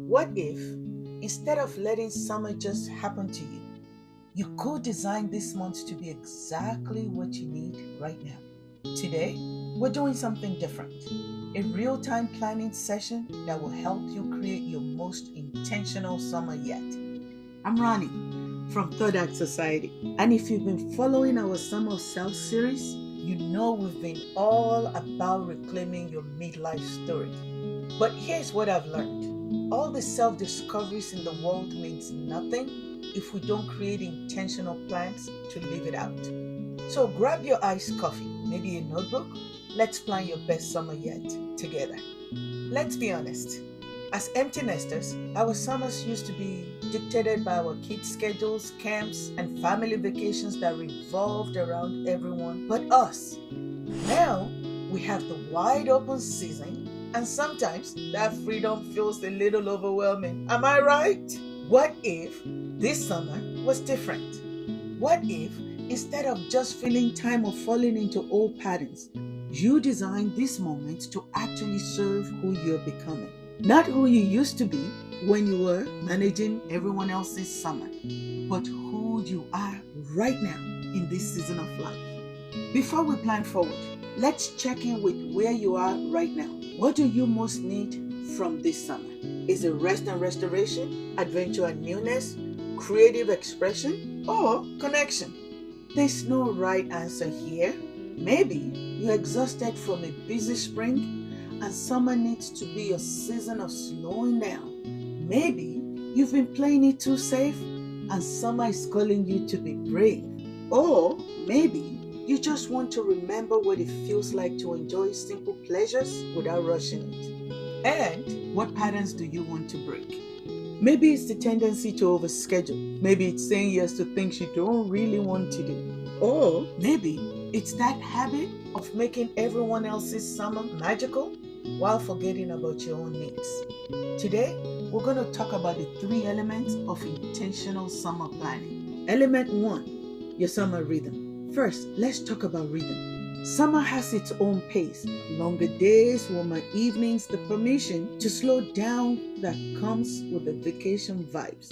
What if, instead of letting summer just happen to you, you could design this month to be exactly what you need right now? Today, we're doing something different. A real time planning session that will help you create your most intentional summer yet. I'm Ronnie from Third Act Society. And if you've been following our Summer of Self series, you know we've been all about reclaiming your midlife story. But here's what I've learned: all the self discoveries in the world means nothing if we don't create intentional plans to live it out. So grab your iced coffee, maybe a notebook. Let's plan your best summer yet together. Let's be honest. As empty nesters, our summers used to be dictated by our kids' schedules, camps, and family vacations that revolved around everyone but us. Now, we have the wide open season, and sometimes that freedom feels a little overwhelming. Am I right? What if this summer was different? What if, instead of just filling time or falling into old patterns, you designed this moment to actually serve who you're becoming? Not who you used to be when you were managing everyone else's summer, but who you are right now in this season of life. Before we plan forward, let's check in with where you are right now. What do you most need from this summer? Is it rest and restoration, adventure and newness, creative expression, or connection? There's no right answer here. Maybe you're exhausted from a busy spring and summer needs to be your season of slowing down. Maybe you've been playing it too safe and summer is calling you to be brave. Or maybe you just want to remember what it feels like to enjoy simple pleasures without rushing it. And what patterns do you want to break? Maybe it's the tendency to overschedule. Maybe it's saying yes to things you don't really want to do. Or maybe it's that habit of making everyone else's summer magical while forgetting about your own needs. Today, we're going to talk about the three elements of intentional summer planning. Element 1, your summer rhythm. First, let's talk about rhythm. Summer has its own pace. Longer days, warmer evenings, the permission to slow down that comes with the vacation vibes.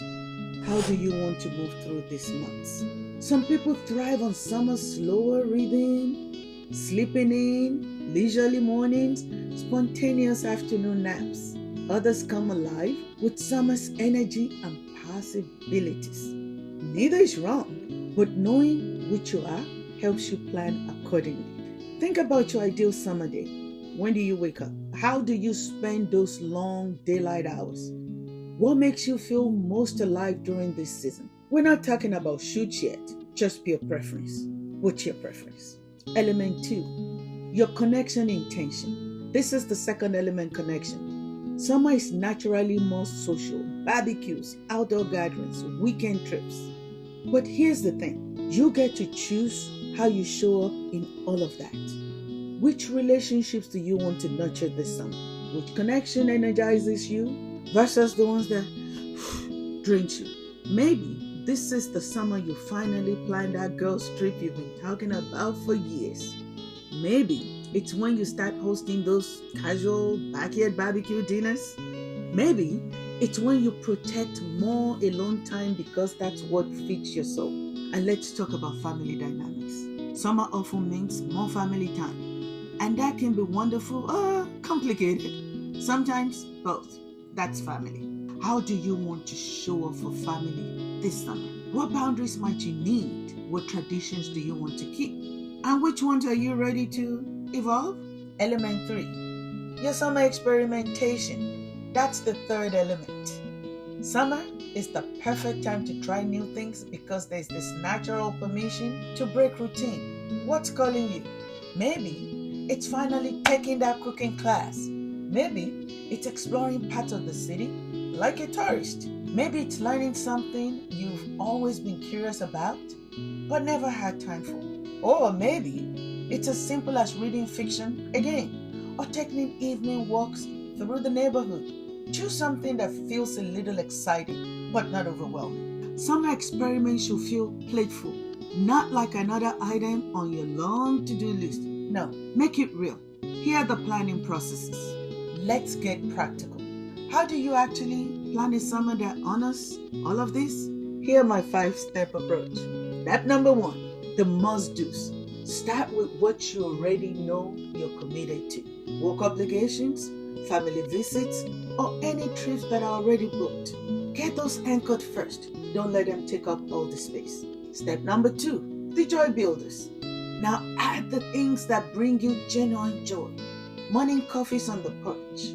How do you want to move through these months? Some people thrive on summer's slower rhythm, sleeping in, leisurely mornings, spontaneous afternoon naps. Others come alive with summer's energy and possibilities. Neither is wrong, but knowing which you are helps you plan accordingly. Think about your ideal summer day. When do you wake up? How do you spend those long daylight hours? What makes you feel most alive during this season? We're not talking about shoots yet, just pure preference. What's your preference? Element 2, your connection intention. This is the second element: connection. Summer is naturally more social: barbecues, outdoor gatherings, weekend trips. But here's the thing: you get to choose how you show up in all of that. Which relationships do you want to nurture this summer? Which connection energizes you versus the ones that drains you? Maybe this is the summer you finally plan that girls' trip you've been talking about for years. Maybe it's when you start hosting those casual backyard barbecue dinners. Maybe it's when you protect more alone time because that's what fits your soul. And let's talk about family dynamics. Summer often means more family time. And that can be wonderful or complicated. Sometimes both. That's family. How do you want to show up for family this summer? What boundaries might you need? What traditions do you want to keep? And which ones are you ready to evolve? Element 3, your summer experimentation. That's the third element. Summer is the perfect time to try new things because there's this natural permission to break routine. What's calling you? Maybe it's finally taking that cooking class. Maybe it's exploring parts of the city like a tourist. Maybe it's learning something you've always been curious about but never had time for. Or maybe it's as simple as reading fiction again or taking evening walks through the neighborhood. Choose something that feels a little exciting but not overwhelming. Summer experiments should feel playful, not like another item on your long to-do list. No, make it real. Here are the planning processes. Let's get practical. How do you actually plan a summer that honors all of this? Here are my 5-step approach. Step number 1, the must-dos. Start with what you already know you're committed to. Work obligations, family visits, or any trips that are already booked. Get those anchored first. Don't let them take up all the space. Step number 2, the joy builders. Now add the things that bring you genuine joy. Morning coffees on the porch,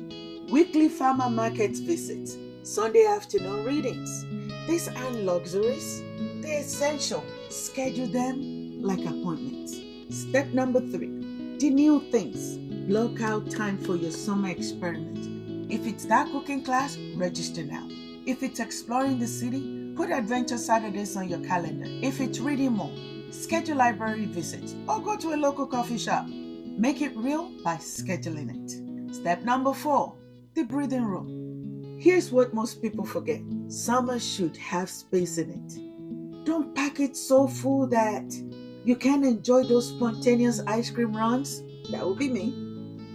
weekly farmer market visits, Sunday afternoon readings. These aren't luxuries, they're essential. Schedule them like appointments. Step number 3, the new things. Block out time for your summer experiment. If it's that cooking class, register now. If it's exploring the city, put Adventure Saturdays on your calendar. If it's reading more, schedule library visits or go to a local coffee shop. Make it real by scheduling it. Step number 4, the breathing room. Here's what most people forget. Summer should have space in it. Don't pack it so full that you can enjoy those spontaneous ice cream runs. That would be me.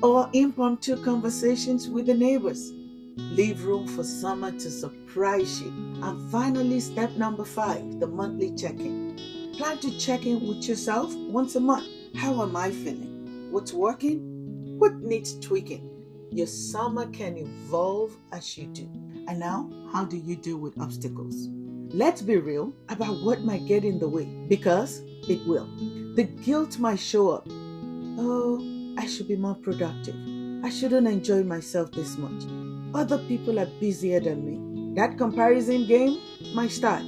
Or impromptu conversations with the neighbors. Leave room for summer to surprise you. And finally, step number 5, the monthly check-in. Plan to check in with yourself once a month. How am I feeling? What's working? What needs tweaking? Your summer can evolve as you do. And now, how do you deal with obstacles? Let's be real about what might get in the way, because it will. The guilt might show up. Oh, I should be more productive. I shouldn't enjoy myself this much. Other people are busier than me. That comparison game might start.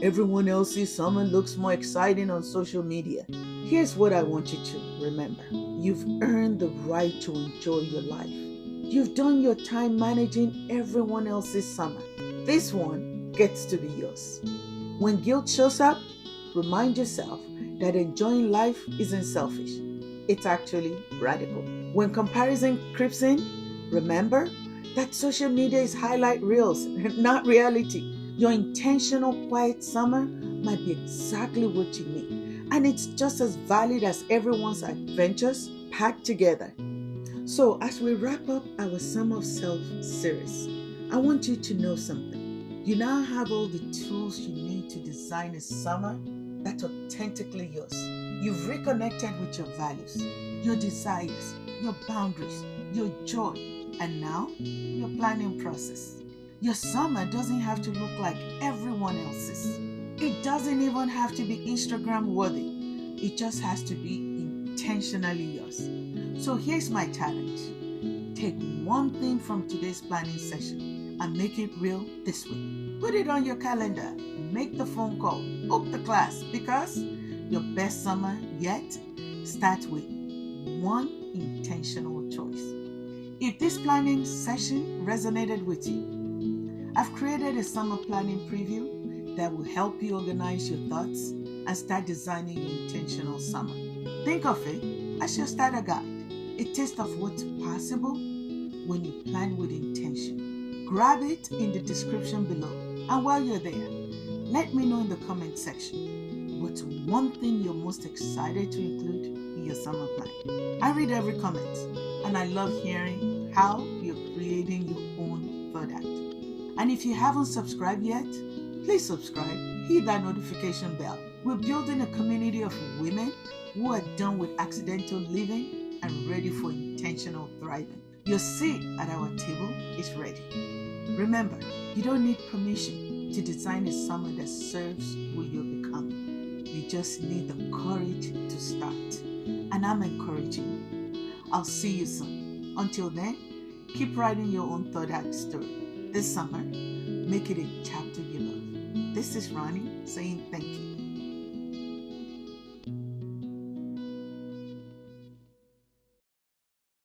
Everyone else's summer looks more exciting on social media. Here's what I want you to remember. You've earned the right to enjoy your life. You've done your time managing everyone else's summer. This one gets to be yours. When guilt shows up, remind yourself that enjoying life isn't selfish. It's actually radical. When comparison creeps in, remember that social media is highlight reels, not reality. Your intentional quiet summer might be exactly what you need, and it's just as valid as everyone's adventures packed together. So as we wrap up our Summer of Self series, I want you to know something. You now have all the tools you need to design a summer that's authentically yours. You've reconnected with your values, your desires, your boundaries, your joy, and now your planning process. Your summer doesn't have to look like everyone else's. It doesn't even have to be Instagram worthy. It just has to be intentionally yours. So here's my challenge. Take one thing from today's planning session and make it real this week. Put it on your calendar. Make the phone call. Book the class, because your best summer yet starts with one intentional choice. If this planning session resonated with you, I've created a summer planning preview that will help you organize your thoughts and start designing your intentional summer. Think of it as your starter guide, a taste of what's possible when you plan with intention. Grab it in the description below, and while you're there, let me know in the comment section what's one thing you're most excited to include in your summer plan. I read every comment, and I love hearing how you're creating your own product. And if you haven't subscribed yet, please subscribe, hit that notification bell. We're building a community of women who are done with accidental living and ready for intentional thriving. Your seat at our table is ready. Remember, you don't need permission to design a summer that serves who you're becoming. You just need the courage to start. And I'm encouraging you. I'll see you soon. Until then, keep writing your own thought out story. This summer, make it a chapter you love. This is Ronnie saying thank you.